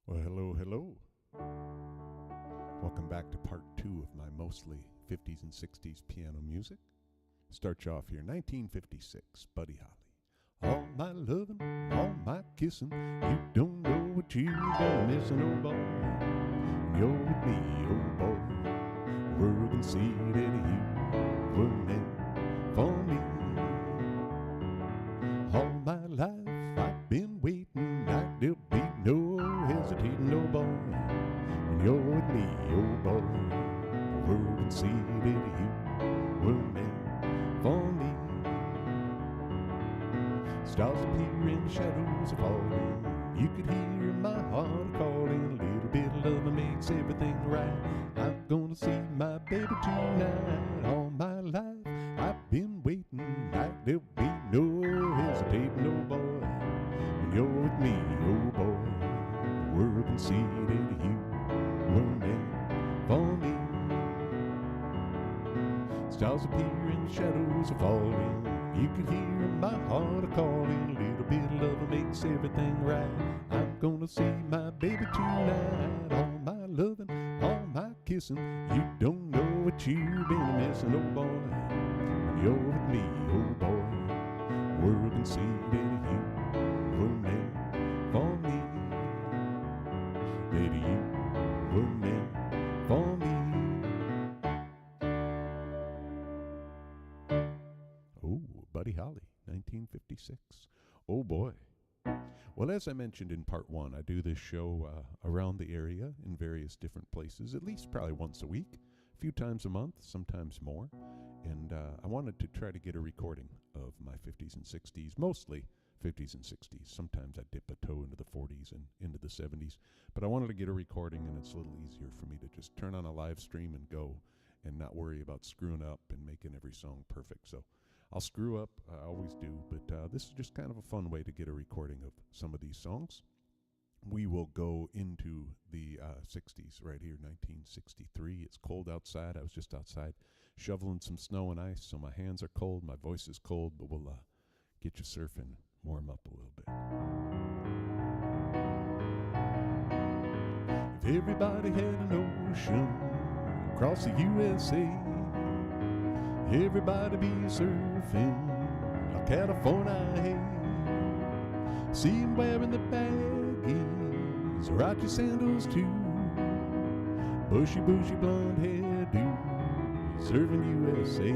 Well, hello, hello. Welcome back to part 2 of my mostly 50s and 60s piano music. Start you off here, 1956, Buddy Holly. All my loving, all my kissing, you don't know what you've been missing, oh boy. When you're with me, oh boy, world can see that you were meant for me. All my life I've been waiting, like there'll be no hesitating, oh boy. When you're with me, oh boy, the world can see that you were meant for me. Stars appear and shadows are falling. You could hear my heart calling. A little bit of love makes everything right. I'm gonna see my baby tonight. All my life I've been waiting, like there'll be no hesitating, oh boy. When you're with me, oh boy, the world can see that you were meant for me. Stars appear and shadows are falling. You could hear my heart a-calling. A little bit of love makes everything right. I'm gonna see my baby tonight. All my loving, all my kissing, you don't know what you've been missing, oh boy. When you're with me, oh boy, the world can see that you were meant for me. That you were meant for me. Oh, Buddy Holly, 1956. Oh boy. Well, as I mentioned in part 1, I do this show around the area in various different places, at least probably once a week, a few times a month, sometimes more. And I wanted to try to get a recording of my 50s and 60s, mostly 50s and 60s. Sometimes I dip a toe into the 40s and into the 70s. But I wanted to get a recording, and it's a little easier for me to just turn on a live stream and go and not worry about screwing up and making every song perfect. So I'll screw up, I always do, but this is just kind of a fun way to get a recording of some of these songs. We will go into the 60s right here, 1963. It's cold outside. I was just outside shoveling some snow and ice, so my hands are cold, my voice is cold, but we'll get you surfing, warm up a little bit. If everybody had an ocean across the USA, everybody be surfing like California, hey. See him wearing the baggies, rocky sandals too, bushy blonde hairdo, surfing USA.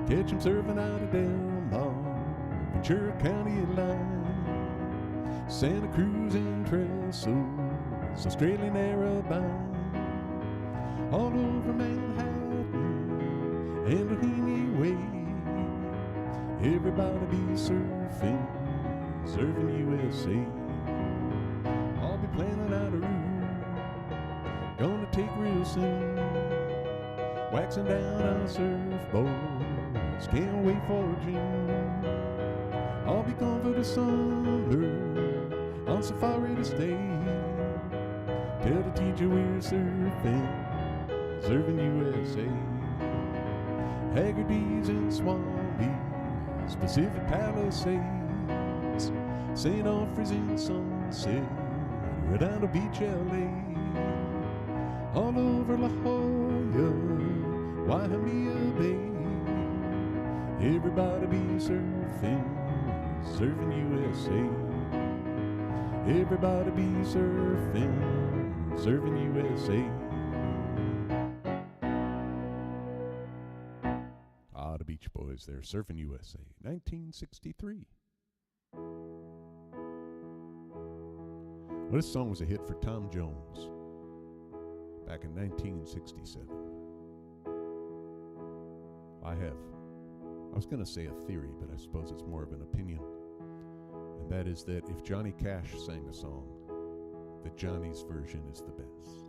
Catch him surfing out of Del Mar, Ventura County line, Santa Cruz and Trestles, Australian Arabine, all over Manhattan and Raheny Way. Everybody be surfing USA. I'll be planning out a route, gonna take real soon, waxing down on surfboards, can't wait for June. I'll be gone for the summer, on safari to stay. Tell the teacher we're surfing USA. Haggerty's and Swampy's, Pacific Palisades, St. Offrey's in Sunset, Redondo Beach, LA, all over La Jolla, Waimea Bay. Everybody be surfing USA. Everybody be surfing USA. The Beach Boys there, Surfing USA, 1963. Well, this song was a hit for Tom Jones back in 1967. I was going to say a theory, but I suppose it's more of an opinion. And that is that if Johnny Cash sang a song, that Johnny's version is the best.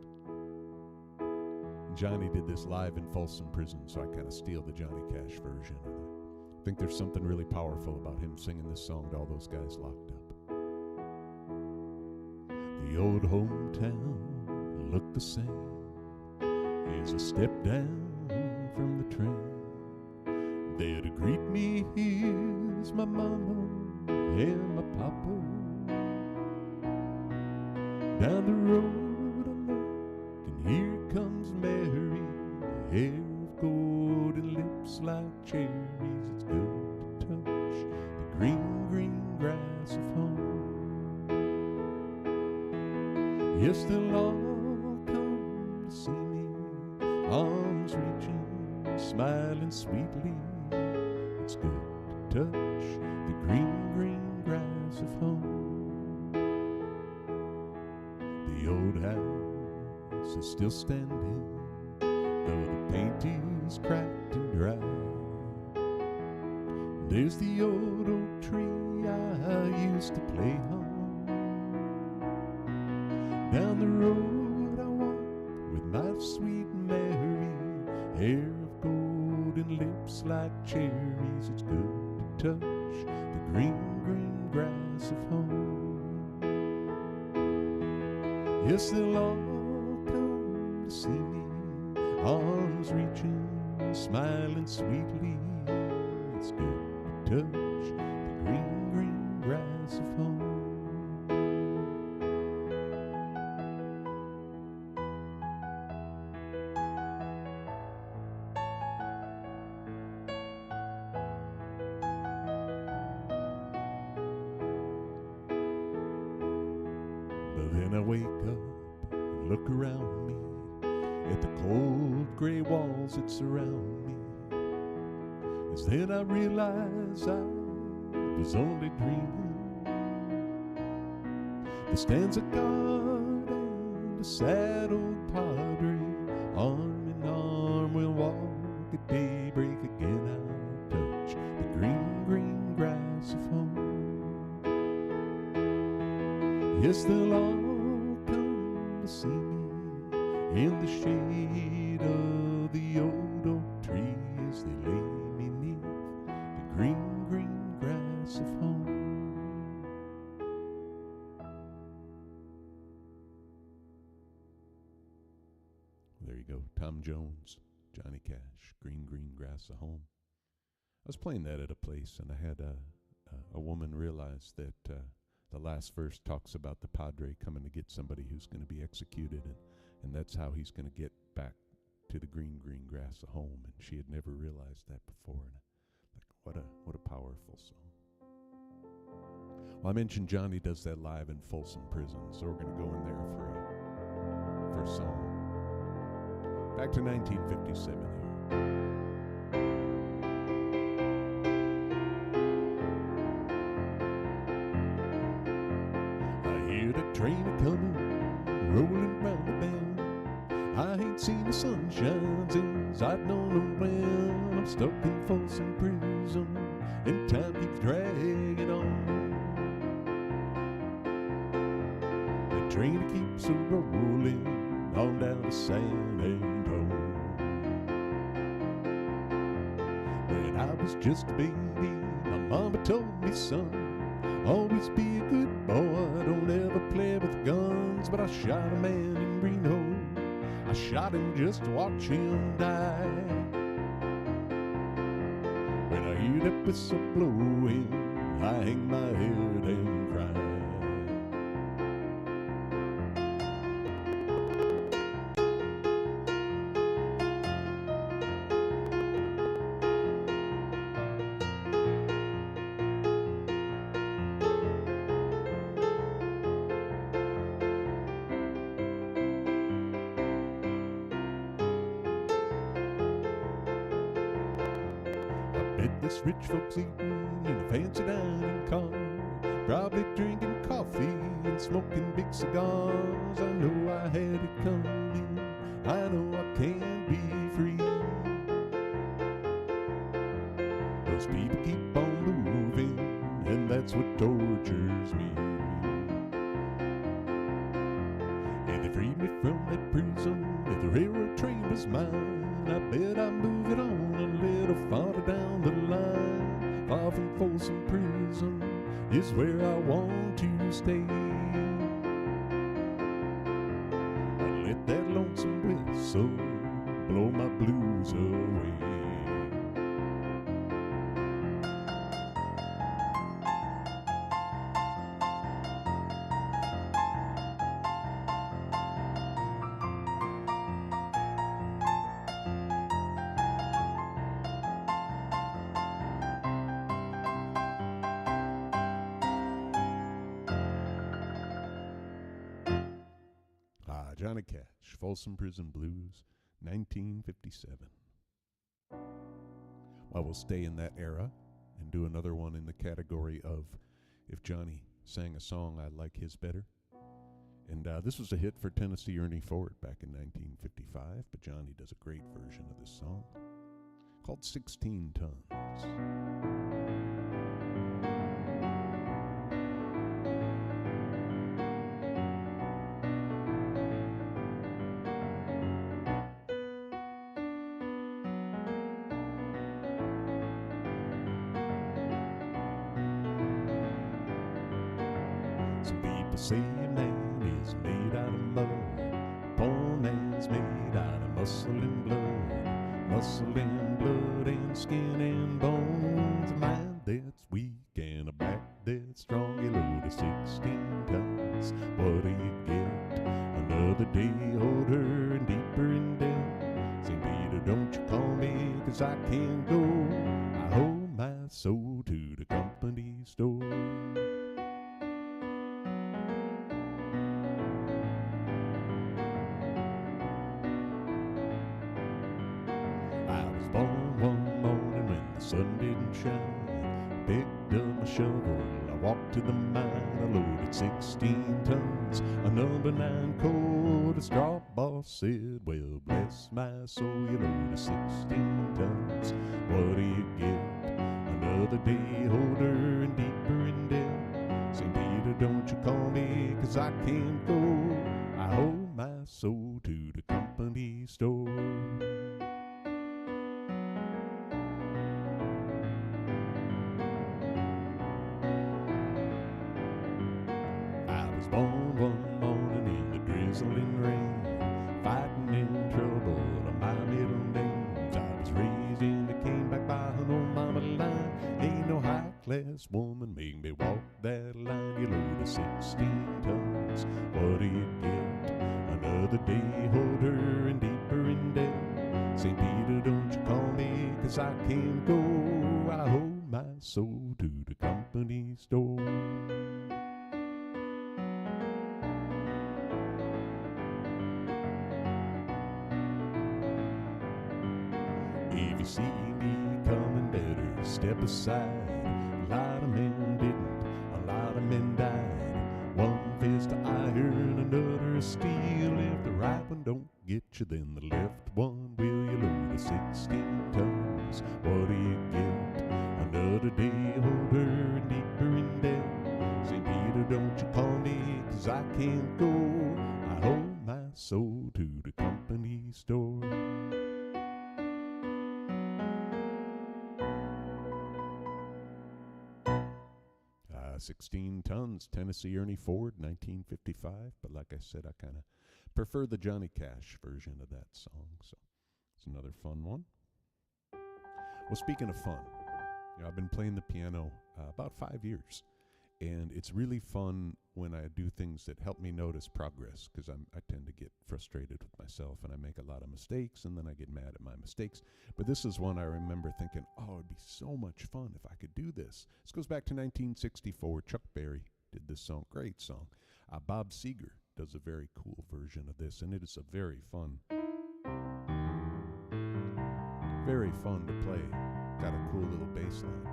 Johnny did this live in Folsom Prison, so I kind of steal the Johnny Cash version. And I think there's something really powerful about him singing this song to all those guys locked up. The old hometown looked the same as I stepped down from the train. There to greet me here's my mama and my papa. Down the road I look, and here comes Mary, hair of gold and lips like cherries. It's good to touch the green, green grass of home. Yes, they'll all come to see me, arms reaching, smiling sweetly. It's good to touch the green, green grass of home. The old house is still standing, though the paint is cracked and dry. There's the old oak tree I used to play on. Down the road I walk with my sweet Mary, hair of gold and lips like cherries. It's good to touch the green, green grass of home. Yes, they'll all come to see me, arms reaching, smiling sweetly. It's good to touch the green, green grass of home. But then I wake up and look around me at the cold gray walls that surround me. As then I realize I was only dreaming. There stands a guard and a sad old padre, arm in arm we'll walk at daybreak again. I'll touch the green, green grass of home. Yes, they'll all come to see me in the shade of the old oak tree as they lay me neath the green, green grass of home. There you go, Tom Jones, Johnny Cash, Green, Green Grass of Home. I was playing that at a place, and I had a woman realize that the last verse talks about the padre coming to get somebody who's going to be executed, and that's how he's going to get back to the green, green grass of home. And she had never realized that before. And like, what a powerful song. Well, I mentioned Johnny does that live in Folsom Prison, so we're going to go in there for a song. Back to 1957 here. The train a-comin', rollin' round the bend. I ain't seen the sunshine since I've known them when. I'm stuck in Folsom Prison, and time keeps dragging on. The train keeps a-rollin' on down to San Antone. When I was just a baby, my mama told me, son, always be a good boy, don't ever play with guns. But I shot a man in Reno, I shot him just to watch him die. When I hear that whistle blowing, I hang my head and cry. This rich folks eating in a fancy dining car, probably drinking coffee and smoking big cigars. I know I had it coming, I know I can't be free. Those people keep on moving, and that's what tortures me. If they freed me from that prison, if the railroad train was mine, I bet I'd move it on a little farther down the line. Far from Folsom Prison is where I want to stay. I'd let that lonesome whistle blow my blues away. Johnny Cash, Folsom Prison Blues, 1957. Well, we'll stay in that era and do another one in the category of if Johnny sang a song, I like his better. And this was a hit for Tennessee Ernie Ford back in 1955, but Johnny does a great version of this song called 16 Tons. Some people say a man is made out of mud. Poor man's made out of muscle and blood. Muscle and blood and skin and bones. A mind that's weak and a back that's strong. You load of 16 tons. What do you get? Another day older and deeper in debt. St. Peter, don't you call me, 'cause I can't go. I hold my soul to the company store. Sun didn't shine, picked up my shovel, I walked to the mine, I loaded 16 tons, a number 9 coat. The straw boss said, well, bless my soul, you loaded 16 tons. What do you get? Another day older and deeper in debt. St. Peter, don't you call me, 'cause I can't go. I hold my soul to the company store. Born one morning in the drizzling rain, fighting in trouble on my middle names. I was raised in the cane back by an old mama line. Ain't no high-class woman make me walk that line. You load of 16 tons, what do you get? Another day older and deeper in debt. St. Peter, don't you call me, 'cause I can't go. I hold my soul to the company store. 'See me coming, better step aside. A lot of men didn't, a lot of men died. One fist of iron, another of steel. If the right one don't get you, then the left one will. You load of 16 tons, what do you get? Another day older and deeper in debt. St. Peter, don't you call me, 'cause I can't go. I hold my soul to the company store. 16 tons, Tennessee Ernie Ford, 1955. But like I said, I kind of prefer the Johnny Cash version of that song. So it's another fun one. Well, speaking of fun, I've been playing the piano about 5 years. And it's really fun when I do things that help me notice progress, because I tend to get frustrated with myself and I make a lot of mistakes and then I get mad at my mistakes. But this is one I remember thinking, oh, it'd be so much fun if I could do this. This goes back to 1964. Chuck Berry did this song, great song. Bob Seger does a very cool version of this, and it is a very fun to play. Got a cool little bass line.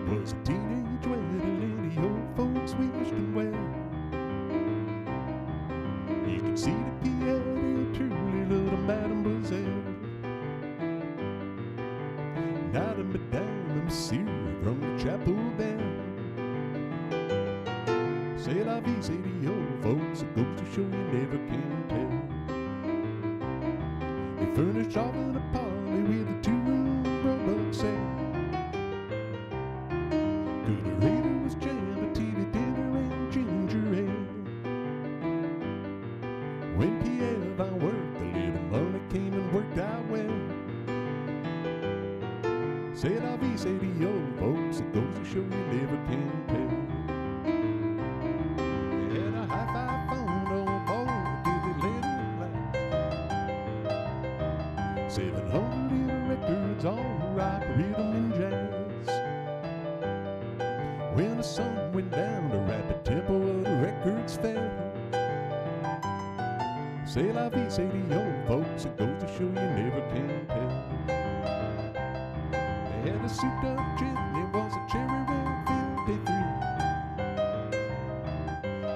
Was a teenage wedding and the old folks wished him well. You could see the piano truly little mademoiselle. Not a madame, monsieur from the chapel bell. C'est la vie, say the old folks, it goes to show you never can tell. They furnished all in a parlor with a 2-room rubber set. Coolerator was jammed, a TV dinner and ginger ale. When Pierre Van worked, the little money came and worked out well. C'est la vie, say the old folks, it goes to show you never can tell. They had a high-fi phone on board, did they let it blast? 700 records, all rock, rhythm, and jazz. When the sun went down, the rapid tempo of the records fell. C'est la vie, say the old folks, it goes to show you never can tell. They had a souped up gin, it was a cherry red 53.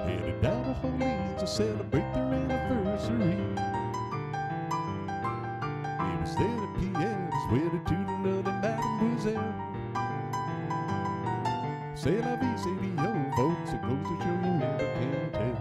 Headed down to Orleans to celebrate their anniversary. It was there that Pierre was wedded to another mademoiselle. C'est la vie, say the old folks, it goes to show you never can tell.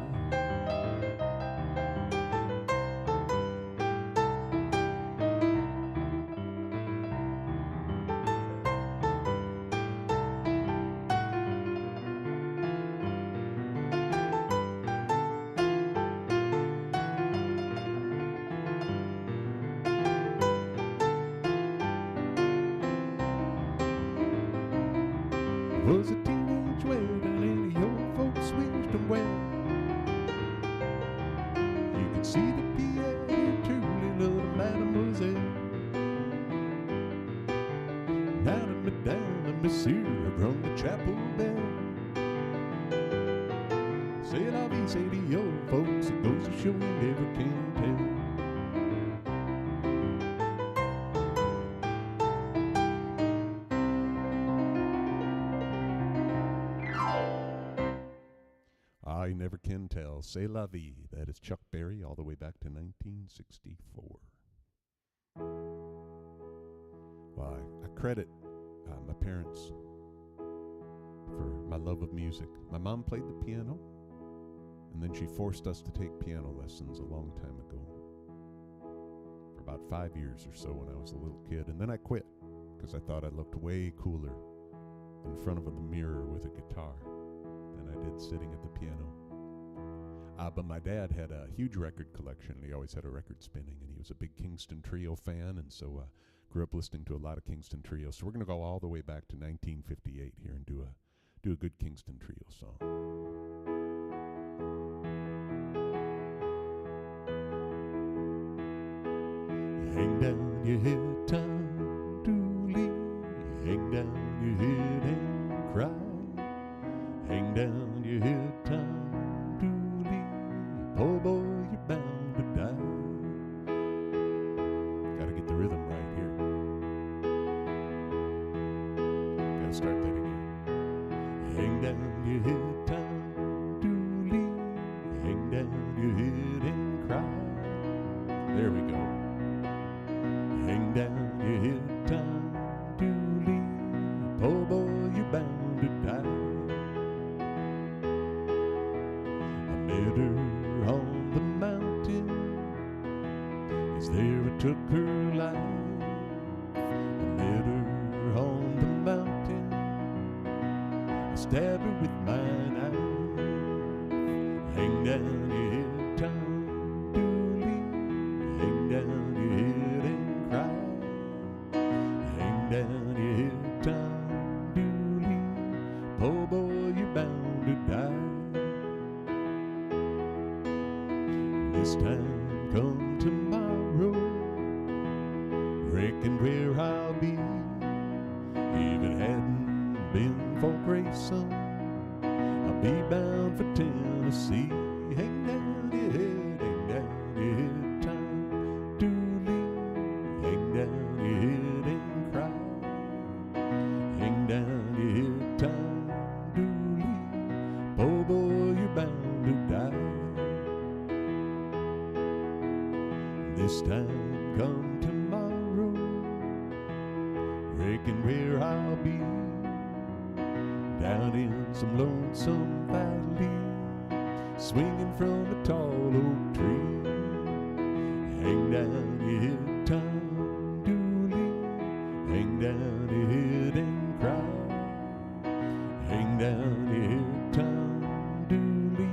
Was a teenage wedding and the old folks wished him well. You could see that Pierre truly loved mademoiselle. Now that Madame and Monsieur have rung the chapel bell. C'est la vie, say the old folks, it goes to show you never can tell. I never can tell. C'est la vie. That is Chuck Berry all the way back to 1964. Well, I credit my parents for my love of music. My mom played the piano, and then she forced us to take piano lessons a long time ago. For about 5 years or so when I was a little kid. And then I quit because I thought I looked way cooler in front of the mirror with a guitar than I did sitting at the piano. But my dad had a huge record collection, and he always had a record spinning, and he was a big Kingston Trio fan, and so grew up listening to a lot of Kingston Trio. So we're going to go all the way back to 1958 here and do a good Kingston Trio song. Hang down your head, Tom Dooley. Hang down your head and cry. Hang down your head, Tom Dooley. Oh boy, you're bound to die. Gotta get the rhythm right here. Gotta start that again. Hang down your head, Tom Dooley. Hang down your head and cry. There we go. Hang down your head, Tom Dooley. Oh boy, you're bound to die. I met her on the mountain. Is there I took her life. I met her on the mountain. I stabbed her with my knife. Hang down your head, Tom Dooley. Hang down your head and cry. Hang down your head, Tom Dooley. Oh boy, you're bound to die. This time come tomorrow, reckon where I'll be. If it hadn't been for Grayson, I'll be bound for Tennessee. Hang down your head, Tom Dooley. Hang down your head and cry. Hang down your head, Tom Dooley. Oh boy, you're bound to die. This time come tomorrow, reckon where I'll be. Down in some lonesome valley, swinging from a tall oak tree. Hang down your head, Tom Dooley. Hang down your head and cry. Hang down your head, Tom Dooley.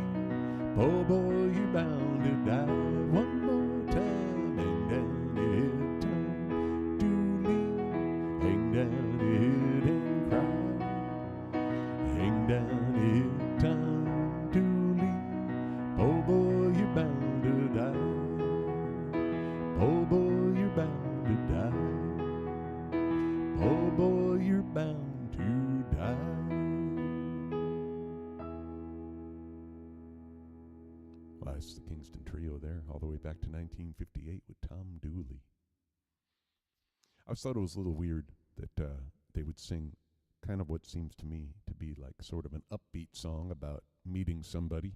Oh boy, you're bound to die. One more time. Hang down your head, Tom Dooley. Hang down your head and cry. Hang down your head, Tom Dooley. Oh boy, you're bound to die. Oh boy, you're bound to die. all the way back to 1958 with Tom Dooley. I always thought it was a little weird that they would sing kind of what seems to me to be like sort of an upbeat song about meeting somebody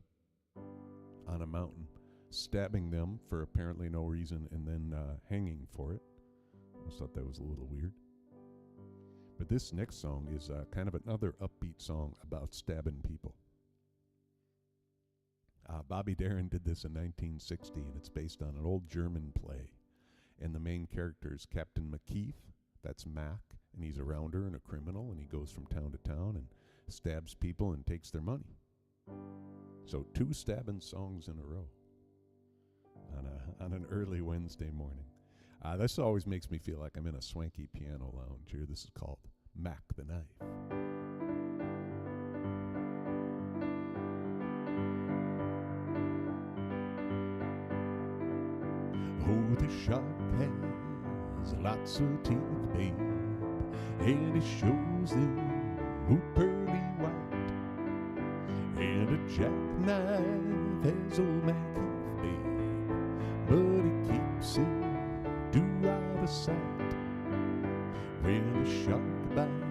on a mountain, stabbing them for apparently no reason, and then hanging for it. I always thought that was a little weird. But this next song is kind of another upbeat song about stabbing people. Bobby Darin did this in 1960, and it's based on an old German play. And the main character is Captain McKeith, that's Mac, and he's a rounder and a criminal, and he goes from town to town and stabs people and takes their money. So 2 stabbing songs in a row on an early Wednesday morning. This always makes me feel like I'm in a swanky piano lounge here. This is called Mac the Knife. Oh, the shark has lots of teeth, babe, and he shows them pearly white. And a jackknife has old Mac Heath, babe, but he keeps it out of sight. When the shark bites